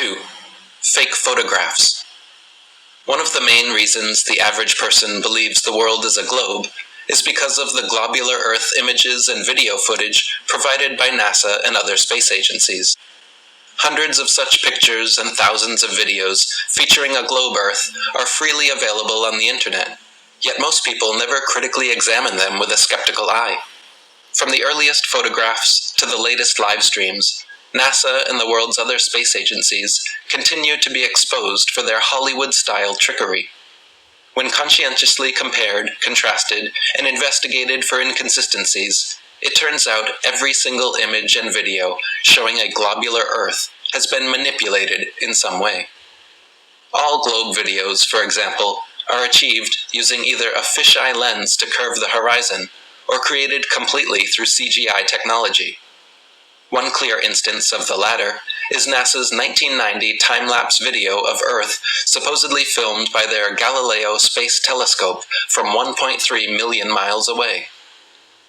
2. Fake photographs. One of the main reasons the average person believes the world is a globe is because of the globular Earth images and video footage provided by NASA and other space agencies. Hundreds of such pictures and thousands of videos featuring a globe Earth are freely available on the internet, yet most people never critically examine them with a skeptical eye. From the earliest photographs to the latest live streams, NASA and the world's other space agencies continue to be exposed for their Hollywood-style trickery. When conscientiously compared, contrasted, and investigated for inconsistencies, it turns out every single image and video showing a globular Earth has been manipulated in some way. All globe videos, for example, are achieved using either a fisheye lens to curve the horizon or created completely through CGI technology. One clear instance of the latter is NASA's 1990 time-lapse video of Earth supposedly filmed by their Galileo space telescope from 1.3 million miles away.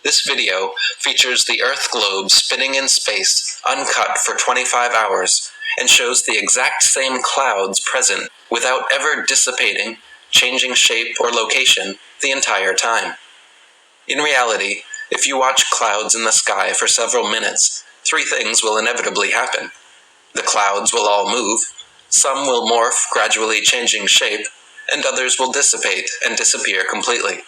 This video features the Earth globe spinning in space, uncut for 25 hours, and shows the exact same clouds present without ever dissipating, changing shape or location the entire time. In reality, if you watch clouds in the sky for several minutes, three things will inevitably happen. The clouds will all move, some will morph, gradually changing shape, and others will dissipate and disappear completely.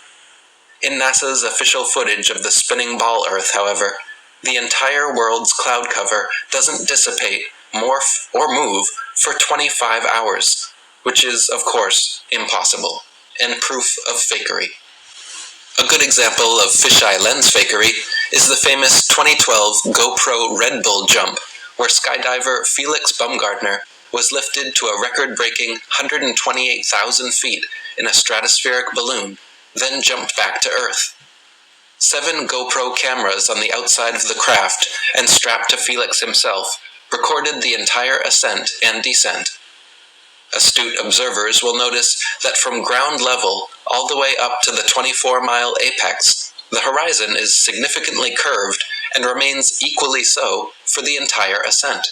In NASA's official footage of the spinning ball Earth, however, the entire world's cloud cover doesn't dissipate, morph, or move for 25 hours, which is, of course, impossible, and proof of fakery. A good example of fisheye lens fakery is the famous 2012 GoPro Red Bull jump, where skydiver Felix Baumgartner was lifted to a record-breaking 128,000 feet in a stratospheric balloon, then jumped back to Earth. 7 GoPro cameras on the outside of the craft and strapped to Felix himself recorded the entire ascent and descent. Astute observers will notice that from ground level all the way up to the 24-mile apex, the horizon is significantly curved and remains equally so for the entire ascent.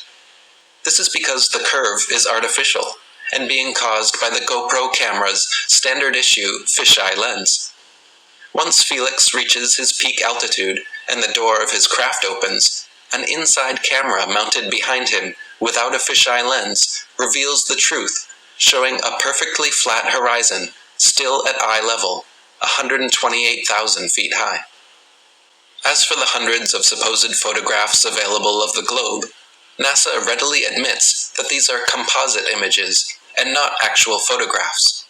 This is because the curve is artificial and being caused by the GoPro camera's standard-issue fisheye lens. Once Felix reaches his peak altitude and the door of his craft opens, an inside camera mounted behind him without a fisheye lens reveals the truth, showing a perfectly flat horizon, still at eye level, 128,000 feet high. As for the hundreds of supposed photographs available of the globe, NASA readily admits that these are composite images and not actual photographs.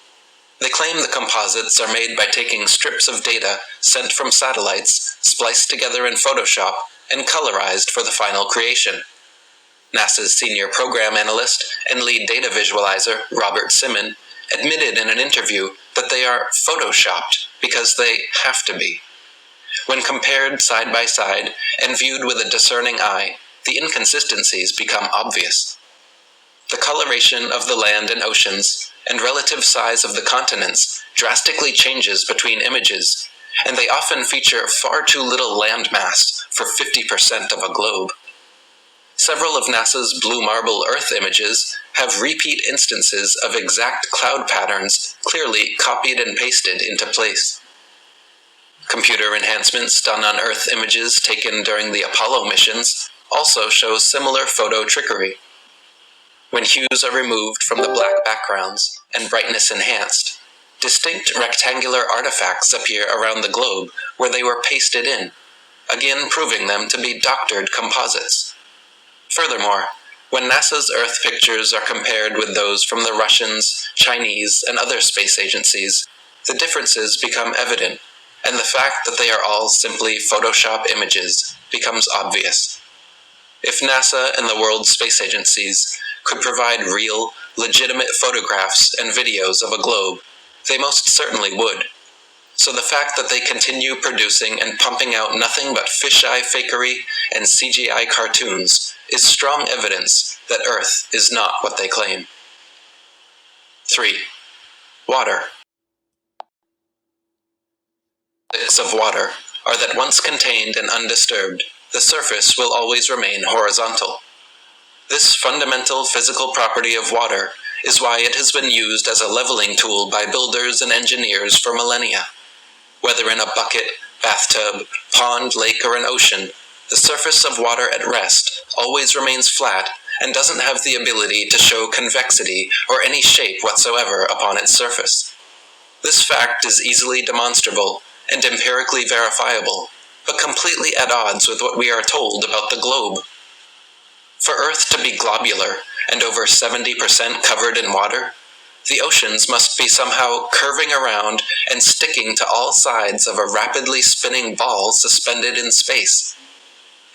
They claim the composites are made by taking strips of data sent from satellites, spliced together in Photoshop, and colorized for the final creation. NASA's senior program analyst and lead data visualizer, Robert Simon, admitted in an interview that they are photoshopped because they have to be. When compared side by side and viewed with a discerning eye, the inconsistencies become obvious. The coloration of the land and oceans and relative size of the continents drastically changes between images, and they often feature far too little land mass for 50% of a globe. Several of NASA's blue marble Earth images have repeat instances of exact cloud patterns clearly copied and pasted into place. Computer enhancements done on Earth images taken during the Apollo missions also show similar photo trickery. When hues are removed from the black backgrounds and brightness enhanced, distinct rectangular artifacts appear around the globe where they were pasted in, again proving them to be doctored composites. Furthermore, when NASA's Earth pictures are compared with those from the Russians, Chinese, and other space agencies, the differences become evident, and the fact that they are all simply Photoshop images becomes obvious. If NASA and the world's space agencies could provide real, legitimate photographs and videos of a globe, they most certainly would. So the fact that they continue producing and pumping out nothing but fisheye fakery and CGI cartoons is strong evidence that Earth is not what they claim. 3. Water. Bits of water are that once contained and undisturbed, the surface will always remain horizontal. This fundamental physical property of water is why it has been used as a leveling tool by builders and engineers for millennia. Whether in a bucket, bathtub, pond, lake, or an ocean, the surface of water at rest always remains flat and doesn't have the ability to show convexity or any shape whatsoever upon its surface. This fact is easily demonstrable and empirically verifiable, but completely at odds with what we are told about the globe. For Earth to be globular and over 70% covered in water, the oceans must be somehow curving around and sticking to all sides of a rapidly spinning ball suspended in space.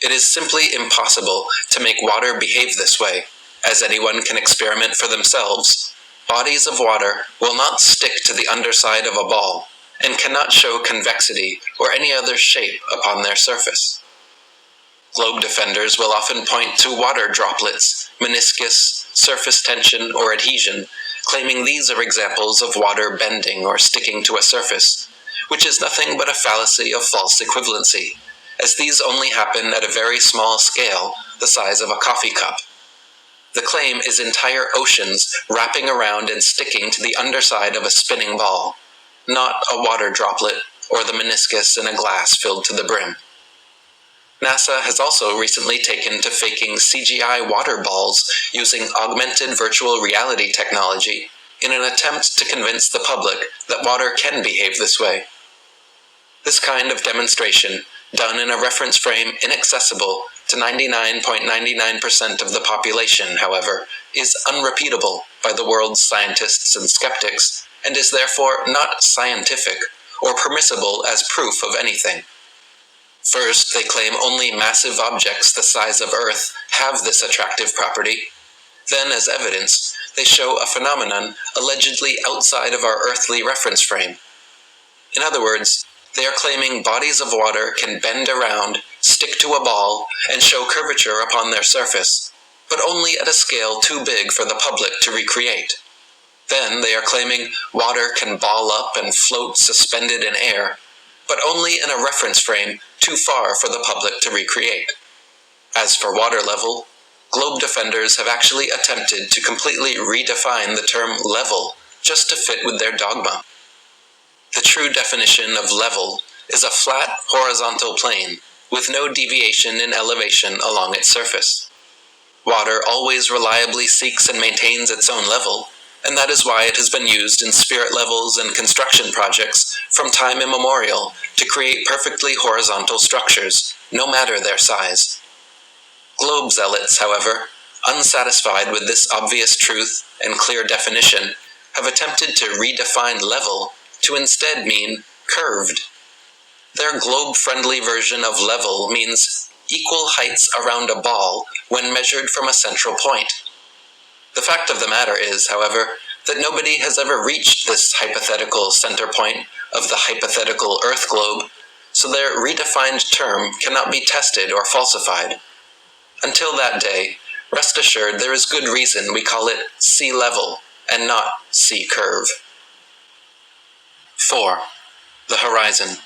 It is simply impossible to make water behave this way. As anyone can experiment for themselves, bodies of water will not stick to the underside of a ball and cannot show convexity or any other shape upon their surface. Globe defenders will often point to water droplets, meniscus, surface tension, or adhesion, claiming these are examples of water bending or sticking to a surface, which is nothing but a fallacy of false equivalency, as these only happen at a very small scale, the size of a coffee cup. The claim is entire oceans wrapping around and sticking to the underside of a spinning ball, not a water droplet or the meniscus in a glass filled to the brim. NASA has also recently taken to faking CGI water balls using augmented virtual reality technology in an attempt to convince the public that water can behave this way. This kind of demonstration, done in a reference frame inaccessible to 99.99% of the population, however, is unrepeatable by the world's scientists and skeptics, and is therefore not scientific or permissible as proof of anything. First, they claim only massive objects the size of Earth have this attractive property. Then, as evidence, they show a phenomenon allegedly outside of our earthly reference frame. In other words, they are claiming bodies of water can bend around, stick to a ball, and show curvature upon their surface, but only at a scale too big for the public to recreate. Then they are claiming water can ball up and float suspended in air, but only in a reference frame too far for the public to recreate. As for water level, globe defenders have actually attempted to completely redefine the term level just to fit with their dogma. The true definition of level is a flat horizontal plane with no deviation in elevation along its surface. Water always reliably seeks and maintains its own level, and that is why it has been used in spirit levels and construction projects from time immemorial to create perfectly horizontal structures, no matter their size. Globe zealots, however, unsatisfied with this obvious truth and clear definition, have attempted to redefine level to instead mean curved. Their globe-friendly version of level means equal heights around a ball when measured from a central point. The fact of the matter is, however, that nobody has ever reached this hypothetical center point of the hypothetical Earth globe, so their redefined term cannot be tested or falsified. Until that day, rest assured there is good reason we call it sea level and not sea curve. 4. The horizon.